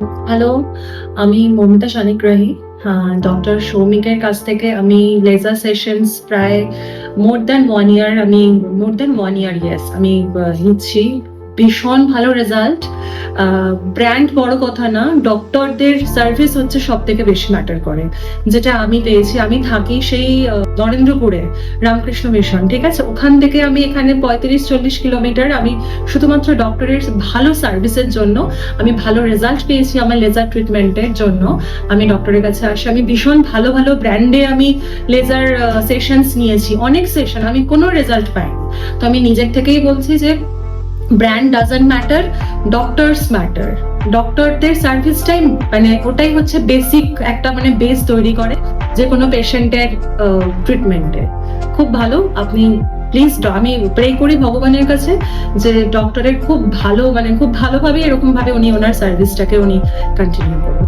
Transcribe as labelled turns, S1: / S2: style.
S1: Hello, আমি Moumita সানিগ্রাহী। Doctor সৌমিকের কাছ থেকে আমি লেজার সেশনস প্রায় মোর দ্যান 1 ইয়ার আমি নিচ্ছি। ভীষণ ভালো রেজাল্ট। ব্র্যান্ড বড় কথা না, ডক্টরদের সার্ভিস হচ্ছে সবথেকে বেশি ম্যাটার করে। যেটা আমি পেয়েছি, আমি থাকি সেই নরেন্দ্রপুরে, রামকৃষ্ণ মিশন, ঠিক আছে? ওখান থেকে আমি এখানে 35-40 কিলোমিটার। আমি শুধুমাত্র ডক্টরের ভালো সার্ভিসের জন্য, আমি ভালো রেজাল্ট পেয়েছি আমার লেজার ট্রিটমেন্টের জন্য আমি ডক্টরের কাছে আসি। আমি ভীষণ ভালো ভালো ব্র্যান্ডে আমি লেজার সেশনস নিয়েছি, অনেক সেশন, আমি কোনো রেজাল্ট পাইনি। তো আমি নিজের থেকেই বলছি যে brand doesn't matter, doctors matter. ডক্টরদের সার্ভিসটাই মানে ওটাই হচ্ছে বেসিক একটা মানে বেস তৈরি করে যে কোনো পেশেন্টের ট্রিটমেন্টে। খুব ভালো। আপনি প্লিজ, আমি প্রে করি ভগবানের কাছে যে ডক্টরের খুব ভালো মানে খুব ভালোভাবে এরকম ভাবে উনি ওনার সার্ভিসটাকে উনি কন্টিনিউ করুন।